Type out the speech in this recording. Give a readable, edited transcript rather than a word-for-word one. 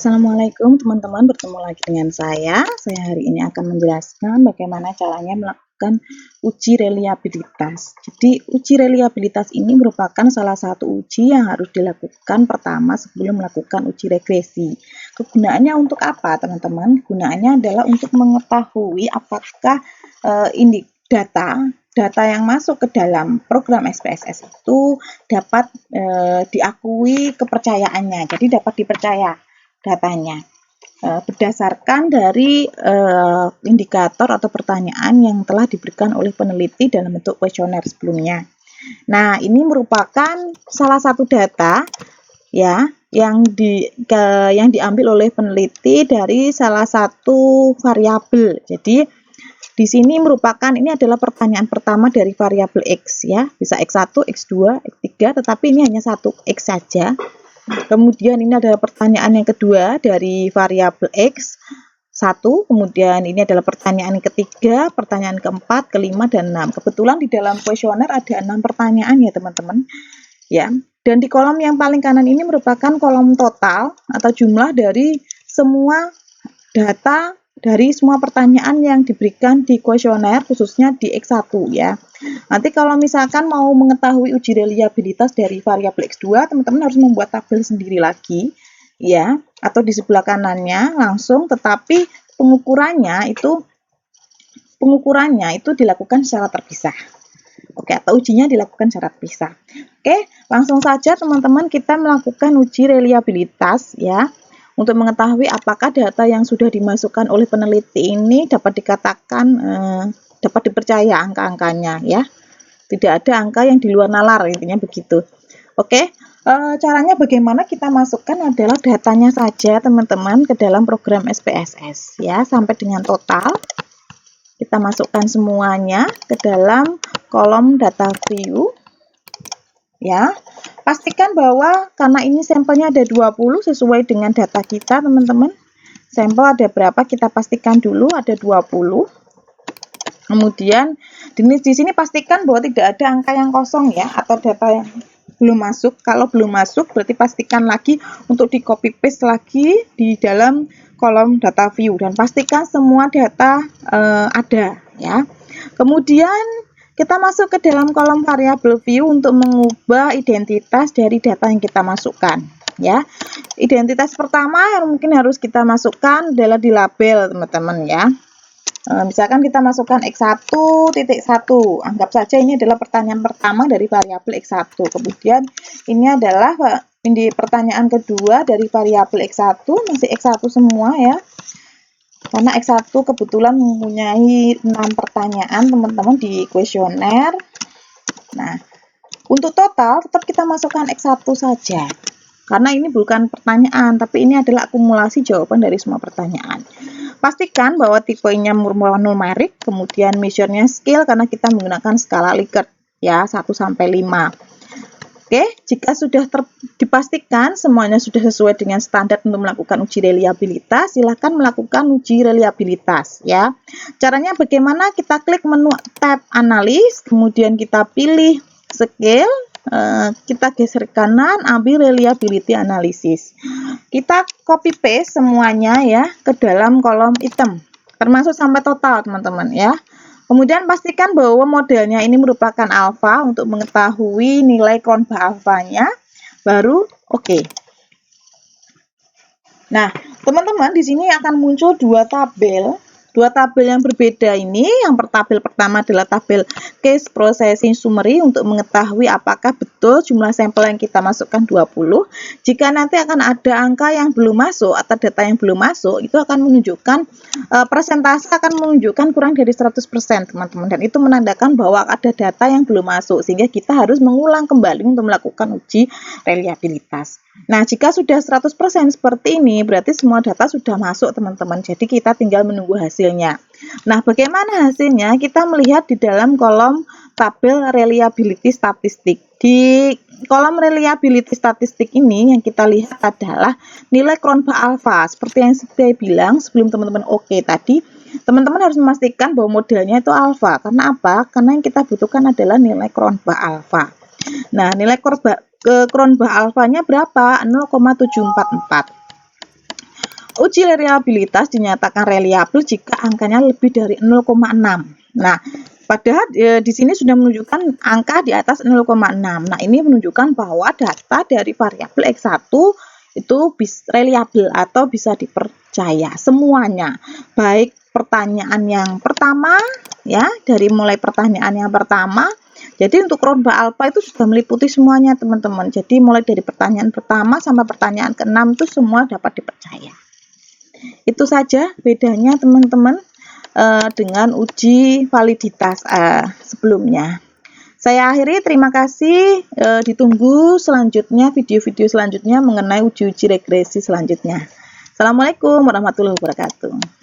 Assalamualaikum teman-teman, bertemu lagi dengan saya. Hari ini akan menjelaskan bagaimana caranya melakukan uji reliabilitas. Jadi uji reliabilitas ini merupakan salah satu uji yang harus dilakukan pertama sebelum melakukan uji regresi. Kegunaannya untuk apa teman-teman? Gunaannya adalah untuk mengetahui apakah data yang masuk ke dalam program SPSS itu dapat diakui kepercayaannya, jadi dapat dipercaya datanya berdasarkan dari indikator atau pertanyaan yang telah diberikan oleh peneliti dalam bentuk kuesioner sebelumnya. Nah, ini merupakan salah satu data ya yang diambil oleh peneliti dari salah satu variabel. Jadi di sini ini adalah pertanyaan pertama dari variabel X ya, bisa X1, X2, X3, tetapi ini hanya satu X saja. Kemudian ini adalah pertanyaan yang kedua dari variabel X1, kemudian ini adalah pertanyaan yang ketiga, pertanyaan keempat, kelima, dan 6. Kebetulan di dalam kuesioner ada 6 pertanyaan ya teman-teman. Ya, dan di kolom yang paling kanan ini merupakan kolom total atau jumlah dari semua data dari semua pertanyaan yang diberikan di kuesioner, khususnya di X1 ya. Nanti kalau misalkan mau mengetahui uji reliabilitas dari variabel X2, teman-teman harus membuat tabel sendiri lagi ya, atau di sebelah kanannya langsung, tetapi pengukurannya itu dilakukan secara terpisah. Oke, atau ujinya dilakukan secara terpisah. Oke, langsung saja teman-teman kita melakukan uji reliabilitas ya. Untuk mengetahui apakah data yang sudah dimasukkan oleh peneliti ini dapat dikatakan dapat dipercaya angka-angkanya ya. Tidak ada angka yang di luar nalar, intinya begitu. Oke, caranya bagaimana kita masukkan adalah datanya saja teman-teman ke dalam program SPSS ya, sampai dengan total. Kita masukkan semuanya ke dalam kolom data view ya. Pastikan bahwa karena ini sampelnya ada 20 sesuai dengan data kita teman-teman. Sampel ada berapa kita pastikan dulu ada 20. Kemudian di sini pastikan bahwa tidak ada angka yang kosong ya, atau data yang belum masuk. Kalau belum masuk berarti pastikan lagi untuk di copy paste lagi di dalam kolom data view dan pastikan semua data ada ya. Kemudian kita masuk ke dalam kolom variabel view untuk mengubah identitas dari data yang kita masukkan ya. Identitas pertama yang mungkin harus kita masukkan adalah di label teman-teman ya. Misalkan kita masukkan X1.1, anggap saja ini adalah pertanyaan pertama dari variabel X1. Kemudian ini adalah pertanyaan kedua dari variabel X1, masih X1 semua ya. Karena X1 kebetulan mempunyai 6 pertanyaan teman-teman di kuesioner. Nah, untuk total tetap kita masukkan X1 saja. Karena ini bukan pertanyaan, tapi ini adalah akumulasi jawaban dari semua pertanyaan. Pastikan bahwa tipenya numerik, kemudian measure-nya scale karena kita menggunakan skala Likert ya, 1 sampai 5. Oke, jika sudah dipastikan semuanya sudah sesuai dengan standar untuk melakukan uji reliabilitas, silakan melakukan uji reliabilitas ya. Caranya bagaimana? Kita klik menu tab analis, kemudian kita pilih scale, kita geser kanan, ambil reliability analysis. Kita copy paste semuanya ya ke dalam kolom item, termasuk sampai total teman-teman ya. Kemudian pastikan bahwa modelnya ini merupakan alfa untuk mengetahui nilai Cronbach alfanya, baru oke. Nah, teman-teman di sini akan muncul dua tabel yang berbeda ini. Yang tabel pertama adalah tabel case processing summary untuk mengetahui apakah betul jumlah sampel yang kita masukkan 20. Jika nanti akan ada angka yang belum masuk atau data yang belum masuk, itu akan menunjukkan persentase akan menunjukkan kurang dari 100% teman-teman, dan itu menandakan bahwa ada data yang belum masuk sehingga kita harus mengulang kembali untuk melakukan uji reliabilitas. Nah, jika sudah 100% seperti ini berarti semua data sudah masuk teman-teman, jadi kita tinggal menunggu hasilnya. Nah, bagaimana hasilnya? Kita melihat di dalam kolom tabel reliability statistik. Di kolom reliability statistik ini yang kita lihat adalah nilai Cronbach alpha. Seperti yang saya bilang sebelum teman-teman oke tadi, teman-teman harus memastikan bahwa modelnya itu alpha. Karena apa? Karena yang kita butuhkan adalah nilai Cronbach alpha. Nah, nilai Cronbach alfanya berapa? 0,744. Uji reliabilitas dinyatakan reliabel jika angkanya lebih dari 0,6. Nah, padahal di sini sudah menunjukkan angka di atas 0,6. Nah, ini menunjukkan bahwa data dari variabel X1 itu reliabel atau bisa dipercaya semuanya. Baik pertanyaan yang pertama ya, dari mulai pertanyaan yang pertama. Jadi untuk lomba alfa itu sudah meliputi semuanya, teman-teman. Jadi mulai dari pertanyaan pertama sampai pertanyaan ke-6 itu semua dapat dipercaya. Itu saja bedanya, teman-teman, dengan uji validitas sebelumnya. Saya akhiri, terima kasih. Ditunggu selanjutnya video-video selanjutnya mengenai uji-uji regresi selanjutnya. Assalamualaikum warahmatullahi wabarakatuh.